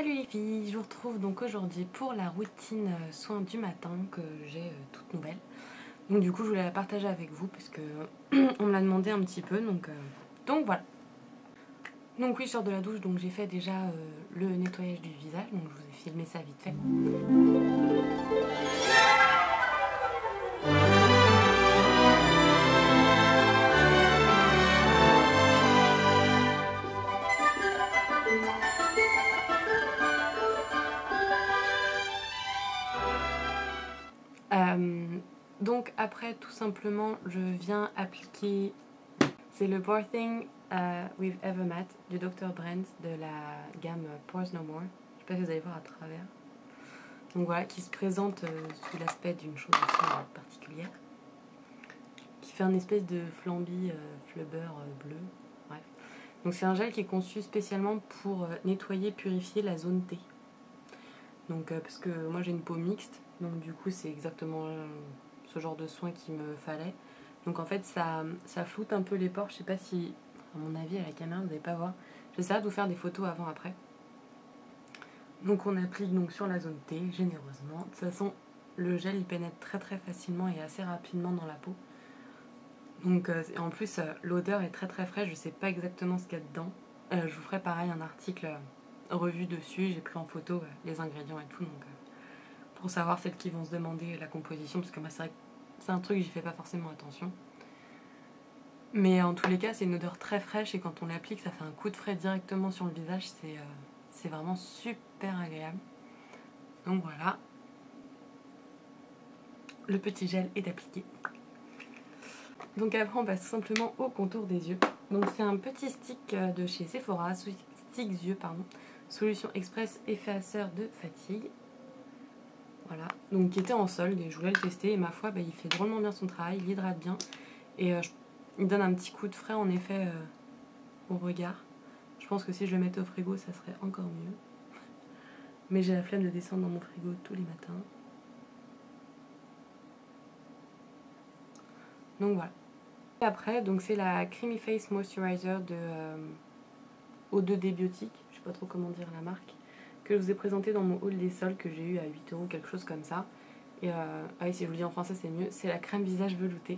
Salut les filles, je vous retrouve donc aujourd'hui pour la routine soins du matin que j'ai toute nouvelle. Donc du coup je voulais la partager avec vous parce que on me l'a demandé un petit peu donc voilà. Donc oui, je sors de la douche, donc j'ai fait déjà le nettoyage du visage, donc je vous ai filmé ça vite fait. Donc après tout simplement je viens appliquer, c'est le Pore Thing with Ever Matte du Dr. Brent de la gamme Pores No More. Je sais pas si vous allez voir à travers. Donc voilà, qui se présente sous l'aspect d'une chose aussi particulière, qui fait un espèce de flambi flubber bleu. Bref. Donc c'est un gel qui est conçu spécialement pour nettoyer, purifier la zone T. Donc parce que moi j'ai une peau mixte, donc du coup c'est exactement ce genre de soin qu'il me fallait. Donc en fait ça floute un peu les pores, je sais pas si, à mon avis à la caméra vous n'allez pas voir. J'essaierai de vous faire des photos avant après. Donc on applique donc sur la zone T généreusement. De toute façon le gel il pénètre très très facilement et assez rapidement dans la peau. Donc en plus l'odeur est très très fraîche, je sais pas exactement ce qu'il y a dedans. Je vous ferai pareil un article revu dessus, j'ai pris en photo les ingrédients et tout, donc pour savoir celles qui vont se demander la composition, parce que moi c'est vrai que c'est un truc j'y fais pas forcément attention. Mais en tous les cas c'est une odeur très fraîche et quand on l'applique ça fait un coup de frais directement sur le visage, c'est vraiment super agréable. Donc voilà, le petit gel est appliqué. Donc après on passe tout simplement au contour des yeux. Donc c'est un petit stick de chez Sephora, Sticks yeux pardon, solution express effaceur de fatigue. Voilà, donc qui était en solde et je voulais le tester et ma foi il fait drôlement bien son travail, il hydrate bien et il donne un petit coup de frais en effet au regard. Je pense que si je le mettais au frigo ça serait encore mieux. Mais j'ai la flemme de descendre dans mon frigo tous les matins. Donc voilà. Et après, donc c'est la Creamy Face Moisturizer de O2D Biotique, je sais pas trop comment dire la marque, que je vous ai présenté dans mon haul des soldes que j'ai eu à 8 € quelque chose comme ça. Et oui, si je vous le dis en français c'est mieux, c'est la crème visage veloutée.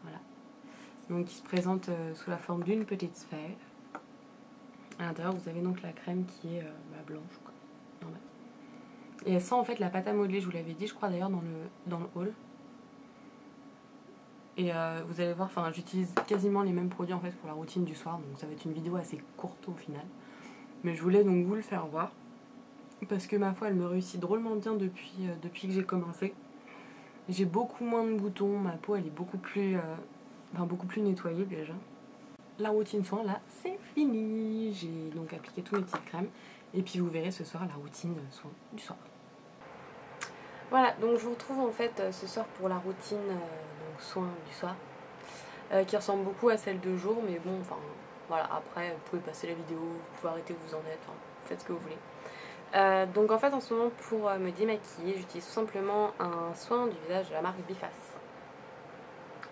Voilà. Donc qui se présente sous la forme d'une petite sphère. À l'intérieur vous avez donc la crème qui est blanche quoi, normal. Et elle sent en fait la pâte à modeler, je vous l'avais dit je crois d'ailleurs dans le haul. Et vous allez voir, enfin j'utilise quasiment les mêmes produits en fait pour la routine du soir, donc ça va être une vidéo assez courte au final. Mais je voulais donc vous le faire voir, parce que ma foi elle me réussit drôlement bien depuis que j'ai commencé. J'ai beaucoup moins de boutons, ma peau elle est beaucoup plus nettoyée déjà. La routine soin là c'est fini, j'ai donc appliqué tous mes petites crèmes, et puis vous verrez ce soir la routine soin du soir. Voilà, donc je vous retrouve en fait ce soir pour la routine donc soin du soir, qui ressemble beaucoup à celle de jour, mais bon, enfin voilà, après vous pouvez passer la vidéo, vous pouvez arrêter où vous en êtes, enfin, faites ce que vous voulez. Donc en fait en ce moment pour me démaquiller, j'utilise tout simplement un soin du visage de la marque Biface.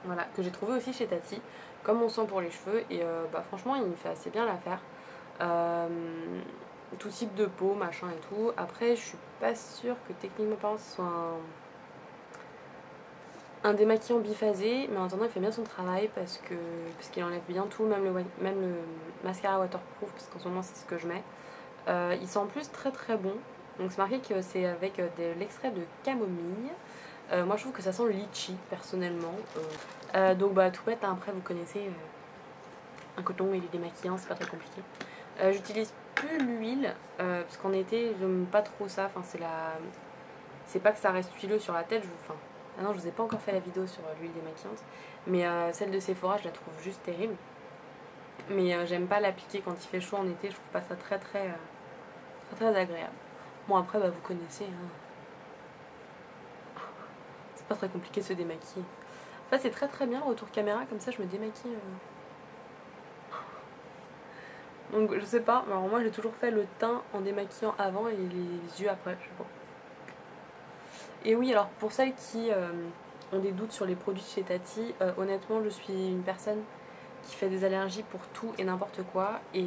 Voilà, que j'ai trouvé aussi chez Tati, comme mon soin pour les cheveux, et franchement il me fait assez bien l'affaire. Tout type de peau, machin et tout. Après je suis pas sûre que techniquement parlant ce soit un démaquillant biphasé, mais en attendant il fait bien son travail parce qu'il enlève bien tout, même le mascara waterproof, parce qu'en ce moment c'est ce que je mets. Il sent en plus très très bon, donc c'est marqué que c'est avec de l'extrait de camomille. Moi je trouve que ça sent le litchi personnellement. Donc tout bête, hein, après vous connaissez un coton et du démaquillant, c'est pas très compliqué. J'utilise plus l'huile parce qu'en été j'aime pas trop ça, enfin c'est pas que ça reste huileux sur la tête, ah non, je vous ai pas encore fait la vidéo sur l'huile démaquillante, mais celle de Sephora je la trouve juste terrible. Mais j'aime pas l'appliquer quand il fait chaud en été, je trouve pas ça très agréable. Bon après vous connaissez, hein. C'est pas très compliqué de se démaquiller. Enfin c'est très bien le retour caméra, comme ça je me démaquille. Donc je sais pas, alors moi j'ai toujours fait le teint en démaquillant avant et les yeux après, je sais pas. Et oui, alors pour celles qui ont des doutes sur les produits de chez Tati, honnêtement je suis une personne qui fait des allergies pour tout et n'importe quoi. Et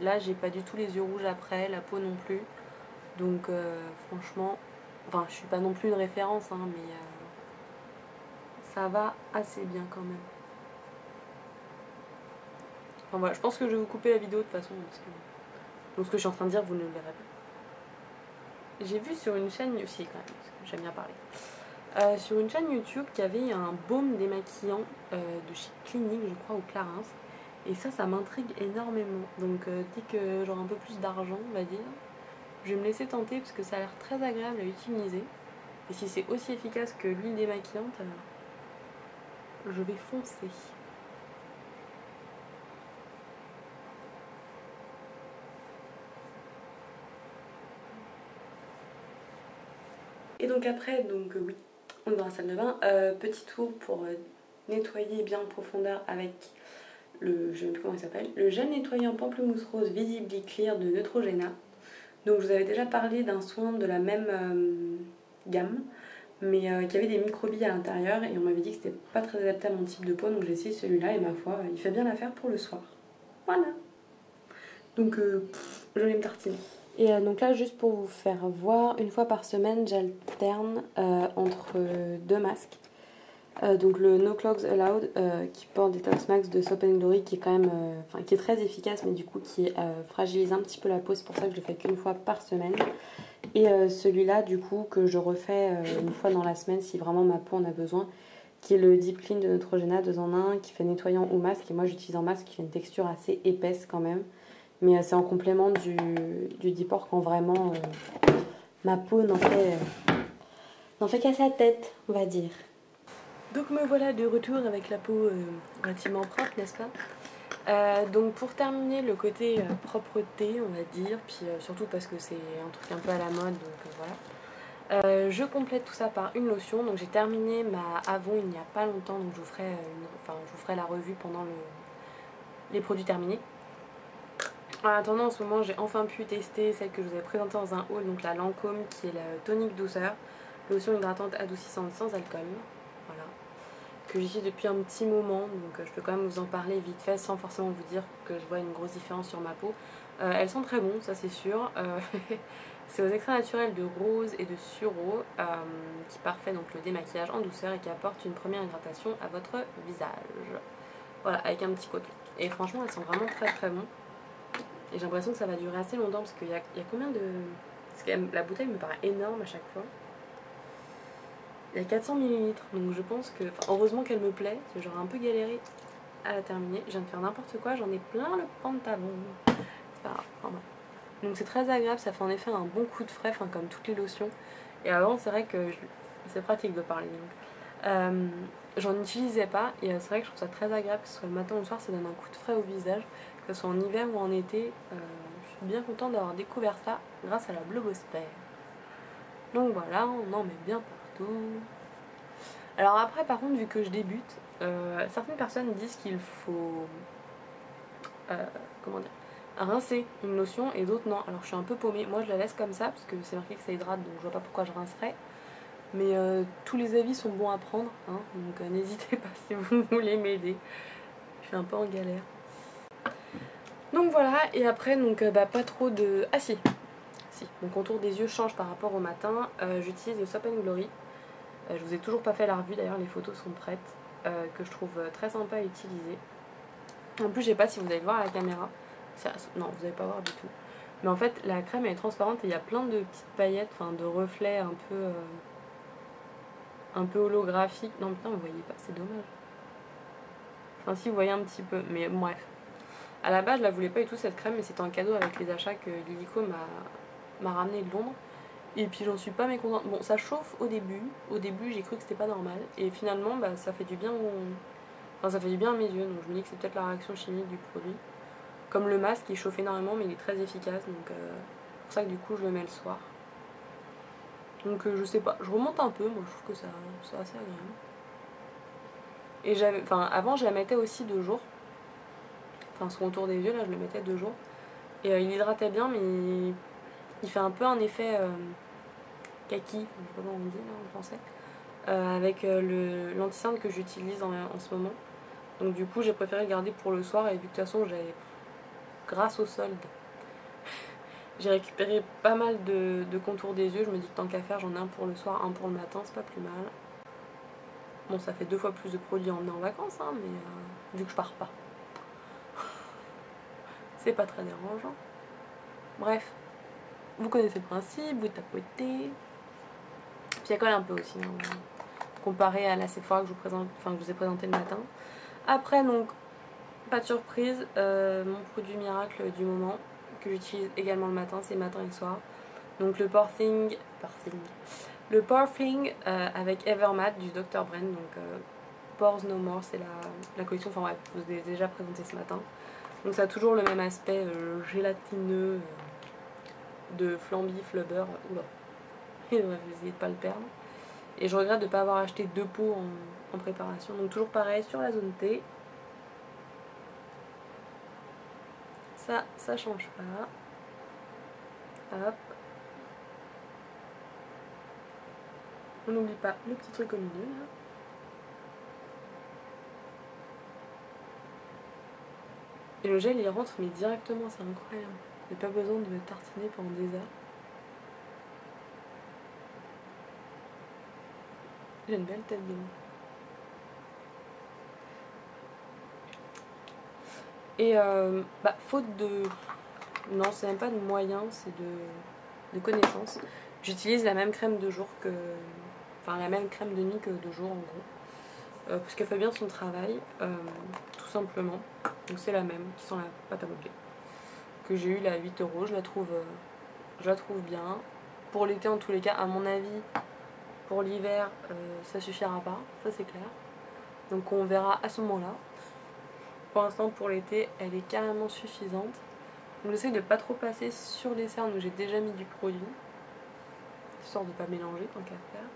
là, j'ai pas du tout les yeux rouges après, la peau non plus. Donc franchement, enfin je suis pas non plus une référence, hein, mais ça va assez bien quand même. Enfin voilà, je pense que je vais vous couper la vidéo de toute façon, parce que donc ce que je suis en train de dire, vous ne le verrez pas. J'ai vu sur une chaîne, aussi quand même, parce que j'aime bien parler, sur une chaîne YouTube qu'il y avait un baume démaquillant de chez Clinique, je crois, au Clarins. Et ça m'intrigue énormément. Donc dès que j'aurai un peu plus d'argent, on va dire, je vais me laisser tenter parce que ça a l'air très agréable à utiliser. Et si c'est aussi efficace que l'huile démaquillante, je vais foncer. Et donc après, donc oui, on est dans la salle de bain. Petit tour pour nettoyer bien en profondeur avec le, je ne sais plus comment il s'appelle, le gel nettoyant pamplemousse rose Visibly Clear de Neutrogena. Donc je vous avais déjà parlé d'un soin de la même gamme, mais qui avait des microbilles à l'intérieur et on m'avait dit que c'était pas très adapté à mon type de peau, donc j'ai essayé celui-là et ma foi, il fait bien l'affaire pour le soir. Voilà. Donc je vais me tartiner. Et donc là, juste pour vous faire voir, une fois par semaine, j'alterne entre deux masques. Donc le No Clogs Allowed qui porte Detox Max de Soap & Glory, qui est quand même qui est très efficace, mais du coup qui fragilise un petit peu la peau, c'est pour ça que je le fais qu'une fois par semaine. Et celui-là du coup que je refais une fois dans la semaine si vraiment ma peau en a besoin, qui est le Deep Clean de Neutrogena 2 en 1, qui fait nettoyant ou masque, et moi j'utilise un masque qui fait une texture assez épaisse quand même, mais c'est en complément du Deepor quand vraiment ma peau n'en fait qu'à sa tête, on va dire. Donc me voilà de retour avec la peau relativement propre, n'est-ce pas? Donc pour terminer le côté propreté, on va dire, puis surtout parce que c'est un truc un peu à la mode, donc voilà. Je complète tout ça par une lotion. Donc j'ai terminé ma Avon il n'y a pas longtemps, donc je vous ferai la revue pendant les produits terminés. En attendant, en ce moment, j'ai enfin pu tester celle que je vous avais présentée dans un haul, donc la Lancôme, qui est la tonique douceur, lotion hydratante adoucissante sans alcool. Voilà. Que j'utilise depuis un petit moment, donc je peux quand même vous en parler vite fait sans forcément vous dire que je vois une grosse différence sur ma peau. Elles sont très bonnes, ça c'est sûr. C'est aux extraits naturels de rose et de sureau qui parfait donc le démaquillage en douceur et qui apporte une première hydratation à votre visage. Voilà, avec un petit coton. Et franchement, elles sont vraiment très très bonnes. Et j'ai l'impression que ça va durer assez longtemps parce qu'il y a combien de... Parce que la bouteille me paraît énorme à chaque fois. Il y a 400 ml, donc je pense que... Enfin, heureusement qu'elle me plaît, parce que j'aurais un peu galéré à la terminer. Je viens de faire n'importe quoi, j'en ai plein le pantalon. C'est pas grave, enfin, bon. Donc c'est très agréable, ça fait en effet un bon coup de frais, enfin, comme toutes les lotions. Et avant, c'est vrai que... C'est pratique de parler. J'en utilisais pas, et c'est vrai que je trouve ça très agréable, que ce soit le matin ou le soir, ça donne un coup de frais au visage. Que ce soit en hiver ou en été, je suis bien contente d'avoir découvert ça grâce à la blogosphère. Donc voilà, on en met bien partout. Alors après, par contre, vu que je débute, certaines personnes disent qu'il faut comment dire, rincer une lotion et d'autres non. Alors je suis un peu paumée. Moi je la laisse comme ça parce que c'est marqué que ça hydrate, donc je vois pas pourquoi je rincerais. Mais tous les avis sont bons à prendre, hein, donc n'hésitez pas si vous voulez m'aider. Je suis un peu en galère. Donc voilà, et après, donc, pas trop de... Ah si, mon contour des yeux change par rapport au matin. J'utilise le Soap & Glory. Je vous ai toujours pas fait la revue, d'ailleurs les photos sont prêtes. Que je trouve très sympa à utiliser. En plus, je sais pas si vous allez le voir à la caméra. Non, vous n'allez pas voir du tout. Mais en fait, la crème elle est transparente et il y a plein de petites paillettes, enfin de reflets un peu holographiques. Non, putain, vous voyez pas, c'est dommage. Enfin, si, vous voyez un petit peu, mais bon, bref. À la base, je la voulais pas du tout cette crème, mais c'était un cadeau avec les achats que Lilico m'a ramené de Londres. Et puis j'en suis pas mécontente. Bon, ça chauffe au début. Au début, j'ai cru que c'était pas normal. Et finalement, ça fait du bien Enfin, ça fait du bien à mes yeux. Donc je me dis que c'est peut-être la réaction chimique du produit. Comme le masque, il chauffe énormément, mais il est très efficace. Donc c'est pour ça que du coup, je le mets le soir. Donc je sais pas. Je remonte un peu. Moi, je trouve que c'est assez agréable. Et avant, je la mettais aussi 2 jours. Enfin, ce contour des yeux, là, je le mettais 2 jours. Et il hydratait bien, mais il fait un peu un effet kaki, je sais pas comment on dit là en français, avec l'anti-cerne que j'utilise en ce moment. Donc du coup j'ai préféré le garder pour le soir, et vu que de toute façon j'avais, grâce au solde, j'ai récupéré pas mal de contours des yeux. Je me dis que tant qu'à faire, j'en ai un pour le soir, un pour le matin, c'est pas plus mal. Bon, ça fait 2 fois plus de produits à emmener en vacances, hein, mais vu que je pars pas, c'est pas très dérangeant. Bref, vous connaissez le principe, vous tapotez. Puis ça colle un peu aussi, hein, comparé à la Sephora que je vous ai présenté le matin. Après, donc, pas de surprise, mon produit miracle du moment, que j'utilise également le matin, c'est matin et soir. Donc le Porthing avec Evermatte du Dr. Brand, donc Pores No More, c'est la collection, enfin bref, je vous ai déjà présenté ce matin. Donc ça a toujours le même aspect gélatineux de Flamby, Flubber, oula, et bref, essayez de pas le perdre. Et je regrette de ne pas avoir acheté 2 pots en préparation, donc toujours pareil sur la zone T. Ça change pas. Hop. On n'oublie pas le petit truc au milieu là. Et le gel il rentre mais directement, c'est incroyable. Il n'y a pas besoin de tartiner pendant des heures. J'ai une belle tête de mou. Et faute de... Non, c'est même pas de moyens, c'est de connaissances. J'utilise la même crème de jour que... Enfin, la même crème de nuit que de jour en gros. Parce qu'elle fait bien son travail, tout simplement. Donc c'est la même, qui sent la pâte à modeler. Que j'ai eu là à 8 €, je la trouve bien. Pour l'été en tous les cas, à mon avis, pour l'hiver, ça suffira pas, ça c'est clair. Donc on verra à ce moment-là. Pour l'instant, pour l'été, elle est carrément suffisante. Donc j'essaie de pas trop passer sur les cernes où j'ai déjà mis du produit, histoire de pas mélanger tant qu'à faire.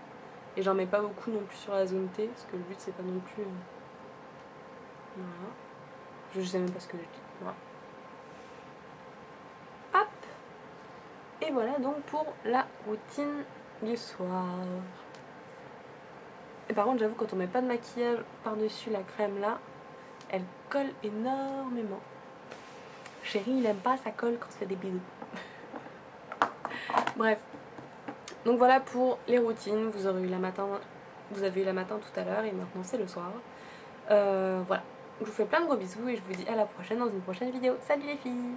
Et j'en mets pas beaucoup non plus sur la zone T, parce que le but c'est pas non plus... Voilà. Je sais même pas ce que je dis. Voilà. Hop. Et voilà donc pour la routine du soir. Et par contre j'avoue, quand on met pas de maquillage par-dessus la crème là, elle colle énormément. Chérie, il aime pas, ça colle quand c'est fait des bisous. Bref. Donc voilà pour les routines. Vous avez eu la matin tout à l'heure et maintenant c'est le soir. Voilà. Je vous fais plein de gros bisous et je vous dis à la prochaine dans une prochaine vidéo. Salut les filles!